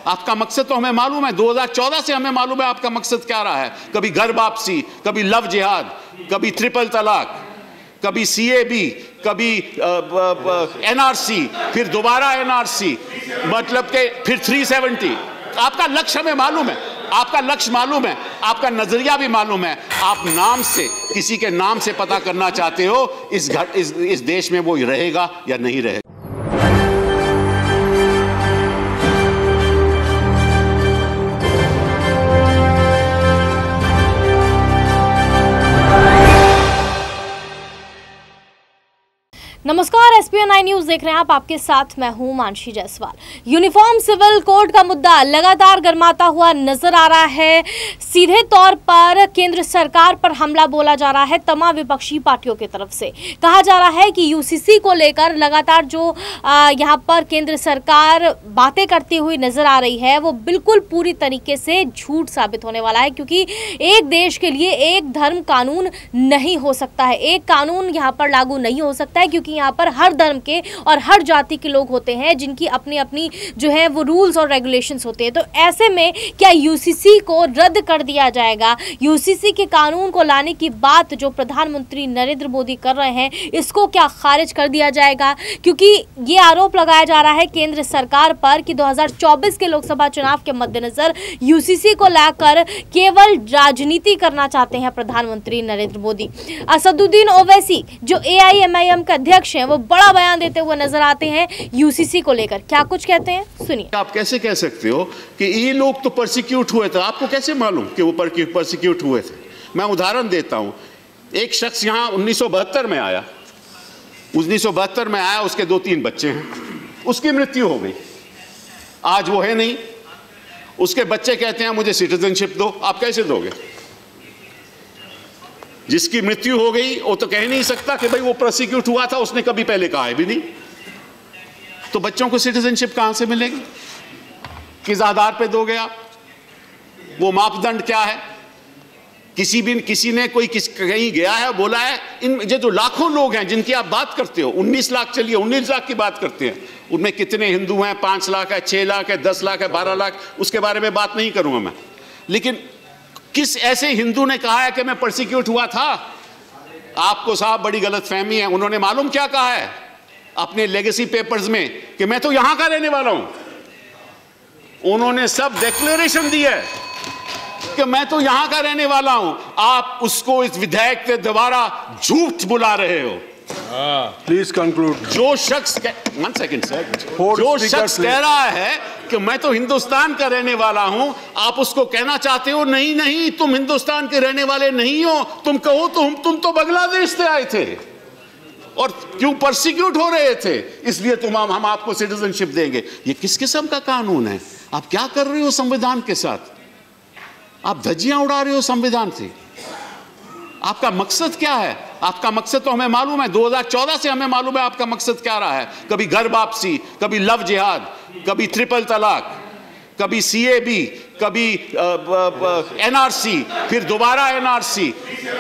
आपका मकसद तो हमें मालूम है, 2014 से हमें मालूम है आपका मकसद क्या रहा है। कभी घर वापसी, कभी लव जिहाद, कभी ट्रिपल तलाक, कभी सीएबी, कभी एनआरसी, फिर दोबारा एनआरसी, मतलब के फिर 370। आपका लक्ष्य हमें मालूम है, आपका लक्ष्य मालूम है, आपका नजरिया भी मालूम है। आप नाम से, किसी के नाम से पता करना चाहते हो इस देश में वो रहेगा या नहीं रहेगा। नमस्कार, SPN9 न्यूज देख रहे हैं आप। आपके साथ मैं हूं Mansi Jaiswal. Uniform civil code का मुद्दा लगातार गर्माता हुआ नजर आ रहा है। सीधे तौर पर केंद्र सरकार पर हमला बोला जा रहा है तमाम विपक्षी पार्टियों की तरफ से। कहा जा रहा है कि यूसीसी को लेकर लगातार जो यहां पर केंद्र सरकार बातें करती हुई नजर आ रही है वो बिल्कुल पूरी तरीके से झूठ साबित होने वाला है, क्योंकि एक देश के लिए एक धर्म कानून नहीं हो सकता है, एक कानून यहाँ पर लागू नहीं हो सकता है, क्योंकि यहाँ पर हर धर्म के और हर जाति के लोग होते हैं जिनकी अपनी अपनी जो है वो रूल्स और रेगुलेशंस होते हैं। तो ऐसे में क्या यूसीसी को रद्द कर दिया जाएगा? यूसीसी के कानून को लाने की बात जो प्रधानमंत्री नरेंद्र मोदी कर रहे हैं, इसको क्या खारिज कर दिया जाएगा? क्योंकि ये आरोप लगाया जा रहा है केंद्र सरकार पर कि 2024 के लोकसभा चुनाव के मद्देनजर यूसीसी को लाकर केवल राजनीति करना चाहते हैं प्रधानमंत्री नरेंद्र मोदी। असदुद्दीन ओवैसी जो AIMIM का अध्यक्ष हैं, वो बड़ा बयान देते हुए नजर आते हैं यूसीसी को लेकर। क्या कुछ कहते हैं, सुनिए। आप कैसे कह सकते हो कि ये लोग तो परसिक्यूट हुए थे? आपको कैसे मालूम कि वो परसिक्यूट हुए थे? मैं उदाहरण देता हूं। एक शख्स यहां 1972 में आया, 1972 में आया, उसके 2-3 बच्चे हैं, उसकी मृत्यु हो गई, आज वो है नहीं। उसके बच्चे कहते हैं मुझे सिटीजनशिप दो। आप कैसे दोगे? जिसकी मृत्यु हो गई वो तो कह नहीं सकता कि भाई वो प्रोसिक्यूट हुआ था, उसने कभी पहले कहा है भी नहीं। तो बच्चों को सिटीजनशिप कहां से मिलेगी? किस आधार पे दोगे आप? वो मापदंड क्या है? किसी ने कोई कहीं गया है, बोला है? इन जो लाखों लोग हैं जिनकी आप बात करते हो, 19 लाख, चलिए 19 लाख की बात करते हैं, उनमें कितने हिंदू हैं? 5 लाख है, 6 लाख है, 10 लाख है, 12 लाख, उसके बारे में बात नहीं करूंगा मैं। लेकिन किस ऐसे हिंदू ने कहा है कि मैं परसिक्यूट हुआ था? आपको साहब बड़ी गलतफहमी है। उन्होंने मालूम क्या कहा है अपने लेगेसी पेपर्स में कि मैं तो यहां का रहने वाला हूं। उन्होंने सब डिक्लेरेशन दी है कि मैं तो यहां का रहने वाला हूं। आप उसको इस विधेयक के द्वारा झूठ बुला रहे हो। Please conclude. जो शख्स वन सेकंड सर, जो शख्स कह रहा है कि मैं तो हिंदुस्तान का रहने वाला हूं, आप उसको कहना चाहते हो नहीं नहीं तुम हिंदुस्तान के रहने वाले नहीं हो। तुम कहो तो तुम तो बांग्लादेश से आए थे और क्यों परसिक्यूट हो रहे थे, इसलिए हम आपको सिटीजनशिप देंगे। ये किस किस्म का कानून है? आप क्या कर रहे हो संविधान के साथ? आप धज्जियां उड़ा रहे हो संविधान से। आपका मकसद क्या है? आपका मकसद तो हमें मालूम है, 2014 से हमें मालूम है आपका मकसद क्या रहा है। कभी घर वापसी, कभी लव जिहाद, कभी ट्रिपल तलाक, कभी सीएबी, कभी एनआरसी, फिर दोबारा एनआरसी,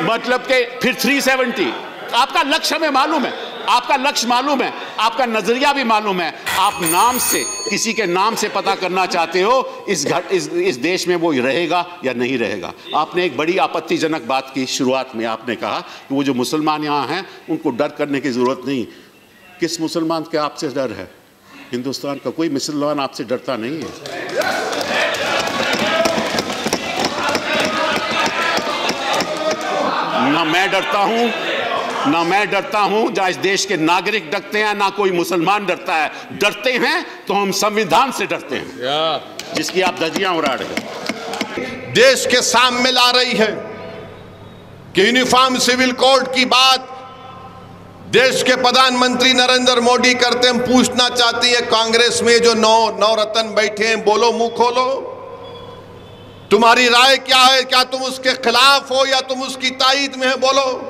मतलब के फिर 370। आपका लक्ष्य हमें मालूम है, आपका लक्ष्य मालूम है, आपका नजरिया भी मालूम है। आप नाम से, किसी के नाम से पता करना चाहते हो इस देश में वो रहेगा या नहीं रहेगा। आपने एक बड़ी आपत्तिजनक बात की शुरुआत में। आपने कहा कि वो जो मुसलमान यहाँ हैं उनको डर करने की जरूरत नहीं। किस मुसलमान के आपसे डर है? हिंदुस्तान का कोई मुसलमान आपसे डरता नहीं है। ना मैं डरता हूं, ना मैं डरता हूं, जहां इस देश के नागरिक डरते हैं, ना कोई मुसलमान डरता है। डरते हैं तो हम संविधान से डरते हैं, जिसकी आप धज्जियां उड़ा रहे हैं। देश के सामने ला रही है कि यूनिफॉर्म सिविल कोड की बात देश के प्रधानमंत्री नरेंद्र मोदी करते हैं। पूछना चाहती है कांग्रेस में जो नौ रत्न बैठे हैं, बोलो, मुंह खोलो, तुम्हारी राय क्या है? क्या तुम उसके खिलाफ हो या तुम उसकी ताईद में है? बोलो।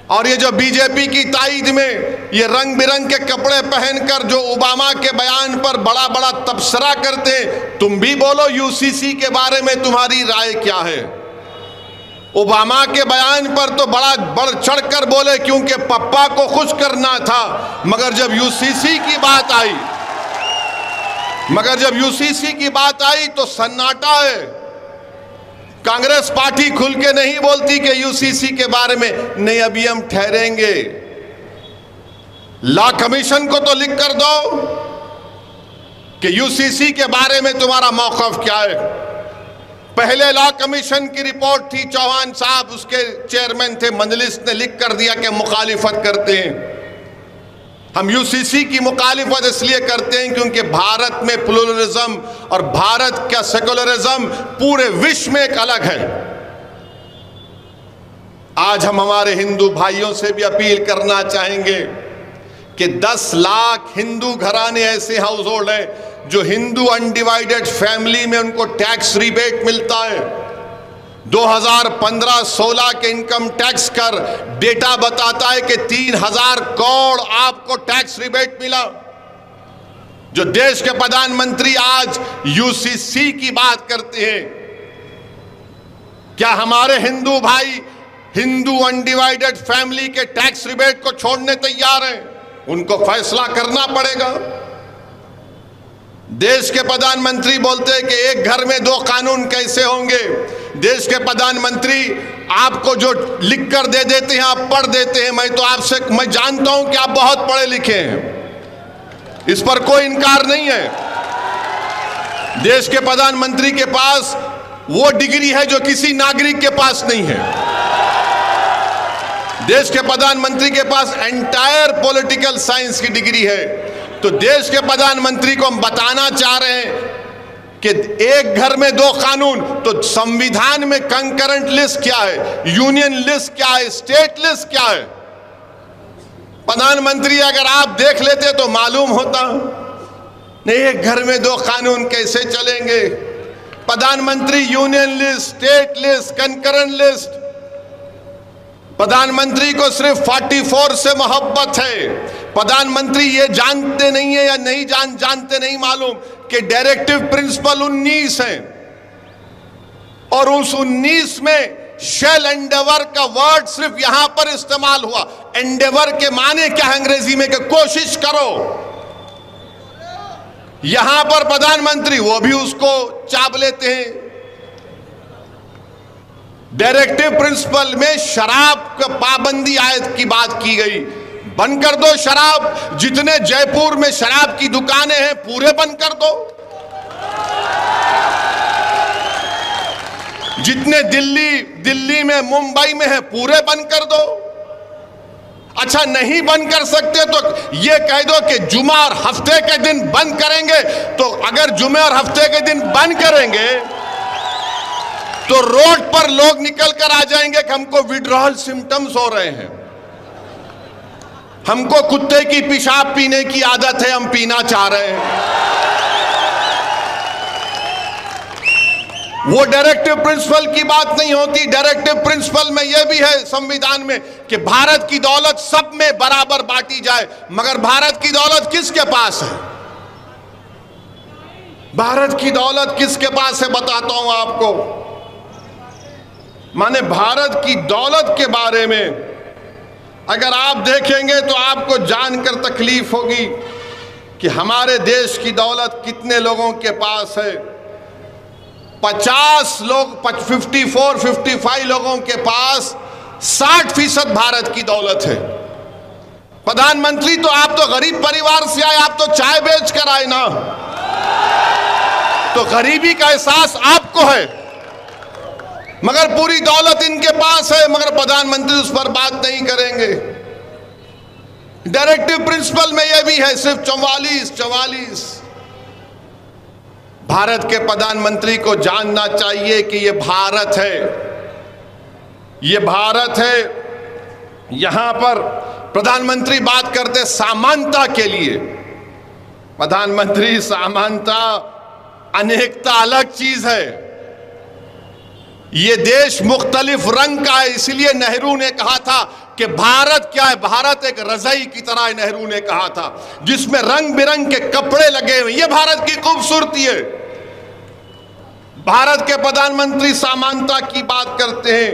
और ये जो बीजेपी की ताईद में ये रंग बिरंग के कपड़े पहनकर जो ओबामा के बयान पर बड़ा बड़ा तबसरा करते हैं, तुम भी बोलो यूसीसी के बारे में तुम्हारी राय क्या है? ओबामा के बयान पर तो बड़ा बढ़ चढ़कर बोले क्योंकि पप्पा को खुश करना था, मगर जब यूसीसी की बात आई मगर जब यूसीसी की बात आई तो सन्नाटा है। कांग्रेस पार्टी खुल के नहीं बोलती कि यूसीसी के बारे में नहीं, अभी हम ठहरेंगे। लॉ कमीशन को तो लिख कर दो कि यूसीसी के बारे में तुम्हारा मौक़िफ़ क्या है। पहले लॉ कमीशन की रिपोर्ट थी, चौहान साहब उसके चेयरमैन थे, मजलिस ने लिख कर दिया कि मुखालिफत करते हैं। हम यूसीसी की मुखालिफत इसलिए करते हैं क्योंकि भारत में प्लुरलिज्म और भारत का सेकुलरिज्म पूरे विश्व में एक अलग है। आज हम हमारे हिंदू भाइयों से भी अपील करना चाहेंगे कि 10 लाख हिंदू घराने ऐसे हाउस होल्ड हैं जो हिंदू अनडिवाइडेड फैमिली में उनको टैक्स रिबेट मिलता है। 2015-16 के इनकम टैक्स कर डेटा बताता है कि 3000 करोड़ आपको टैक्स रिबेट मिला। जो देश के प्रधानमंत्री आज यूसीसी की बात करते हैं, क्या हमारे हिंदू भाई हिंदू अनडिवाइडेड फैमिली के टैक्स रिबेट को छोड़ने तैयार हैं? उनको फैसला करना पड़ेगा। देश के प्रधानमंत्री बोलते हैं कि एक घर में 2 कानून कैसे होंगे। देश के प्रधानमंत्री आपको जो लिख कर दे देते हैं आप पढ़ देते हैं। मैं जानता हूं कि आप बहुत पढ़े लिखे हैं, इस पर कोई इनकार नहीं है। देश के प्रधानमंत्री के पास वो डिग्री है जो किसी नागरिक के पास नहीं है। देश के प्रधानमंत्री के पास एंटायर पॉलिटिकल साइंस की डिग्री है। तो देश के प्रधानमंत्री को हम बताना चाह रहे हैं कि एक घर में 2 कानून, तो संविधान में कंकरेंट लिस्ट क्या है, यूनियन लिस्ट क्या है, स्टेट लिस्ट क्या है? प्रधानमंत्री अगर आप देख लेते तो मालूम होता। नहीं, एक घर में 2 कानून कैसे चलेंगे? प्रधानमंत्री union list, state list, concurrent list. प्रधानमंत्री को सिर्फ 44 से मोहब्बत है। प्रधानमंत्री ये जानते नहीं है या नहीं जानते नहीं मालूम कि डायरेक्टिव प्रिंसिपल 19 है और उस 19 में शेल एंडेवर का वर्ड सिर्फ यहां पर इस्तेमाल हुआ। एंडेवर के माने क्या है अंग्रेजी में? कि कोशिश करो। यहां पर प्रधानमंत्री वो भी उसको चाप लेते हैं। डायरेक्टिव प्रिंसिपल में शराब का पाबंदी आयत की बात की गई। बंद कर दो शराब। जितने जयपुर में शराब की दुकानें हैं पूरे बंद कर दो। जितने दिल्ली में मुंबई में है पूरे बंद कर दो। अच्छा, नहीं बंद कर सकते तो ये कह दो कि जुमा और हफ्ते के दिन बंद करेंगे। तो अगर जुमे और हफ्ते के दिन बंद करेंगे तो रोड पर लोग निकल कर आ जाएंगे कि हमको विड्रॉल सिम्टम्स हो रहे हैं, हमको कुत्ते की पेशाब पीने की आदत है, हम पीना चाह रहे हैं। वो डायरेक्टिव प्रिंसिपल की बात नहीं होती। डायरेक्टिव प्रिंसिपल में यह भी है संविधान में कि भारत की दौलत सब में बराबर बांटी जाए। मगर भारत की दौलत किसके पास है? भारत की दौलत किसके पास है बताता हूं आपको। माने भारत की दौलत के बारे में अगर आप देखेंगे तो आपको जानकर तकलीफ होगी कि हमारे देश की दौलत कितने लोगों के पास है। 50 लोग 55 लोगों के पास 60% भारत की दौलत है। प्रधानमंत्री तो आप तो गरीब परिवार से आए, आप तो चाय बेच कर आए ना, तो गरीबी का एहसास आपको है। मगर पूरी दौलत इनके पास है, मगर प्रधानमंत्री उस पर बात नहीं करेंगे। डायरेक्टिव प्रिंसिपल में यह भी है सिर्फ 44। भारत के प्रधानमंत्री को जानना चाहिए कि यह भारत है, यह भारत है। यहां पर प्रधानमंत्री बात करते समानता के लिए। प्रधानमंत्री, समानता अनेकता अलग चीज है। ये देश मुख्तलिफ रंग का है, इसलिए नेहरू ने कहा था कि भारत क्या है? भारत एक रज़ाई की तरह है, नेहरू ने कहा था, जिसमें रंग बिरंग के कपड़े लगे हुए। ये भारत की खूबसूरती है। भारत के प्रधानमंत्री समानता की बात करते हैं।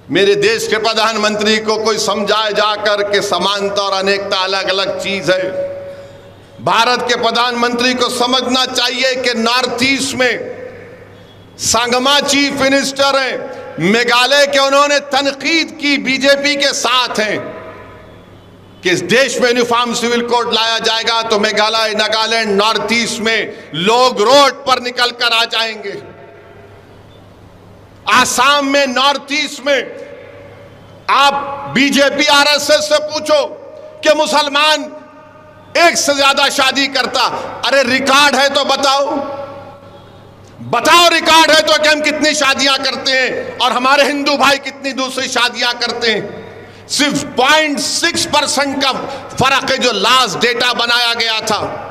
मेरे देश के प्रधानमंत्री को कोई समझाए जाकर कि समानता और अनेकता अलग अलग चीज है। भारत के प्रधानमंत्री को समझना चाहिए कि नॉर्थ ईस्ट में संगमा चीफ मिनिस्टर हैं मेघालय के, उन्होंने तनकीद की बीजेपी के साथ हैं कि इस देश में यूनिफॉर्म सिविल कोड लाया जाएगा तो मेघालय, नागालैंड, नॉर्थ ईस्ट में लोग रोड पर निकल कर आ जाएंगे। आसाम में, नॉर्थ ईस्ट में आप बीजेपी आरएसएस से पूछो कि मुसलमान एक से ज्यादा शादी करता, अरे रिकॉर्ड है तो बताओ, बताओ रिकॉर्ड है तो कि हम कितनी शादियां करते हैं और हमारे हिंदू भाई कितनी दूसरी शादियां करते हैं। सिर्फ 0.6% का फर्क है जो लास्ट डेटा बनाया गया था,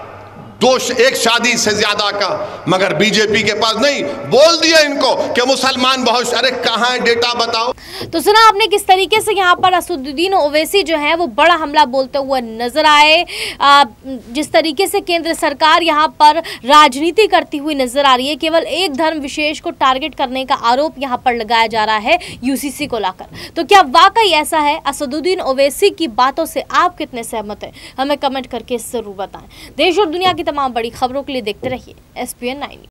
एक शादी से ज्यादा का। मगर बीजेपी के पास नहीं, बोल दिया इनको कि मुसलमान बहुत, अरे कहां है डेटा बताओ। तो सुना आपने किस तरीके से यहाँ पर असदुद्दीन ओवैसी जो है वो बड़ा हमला बोलते हुए नजर आए। जिस तरीके से केंद्र सरकार यहाँ पर राजनीति करती हुई नजर आ रही है, केवल एक धर्म विशेष को टारगेट करने का आरोप यहाँ पर लगाया जा रहा है यूसीसी को लाकर। तो क्या वाकई ऐसा है? असदुद्दीन ओवैसी की बातों से आप कितने सहमत हैं? हमें कमेंट करके जरूर बताएं। देश और दुनिया की तमाम बड़ी खबरों के लिए देखते रहिए SPN 9।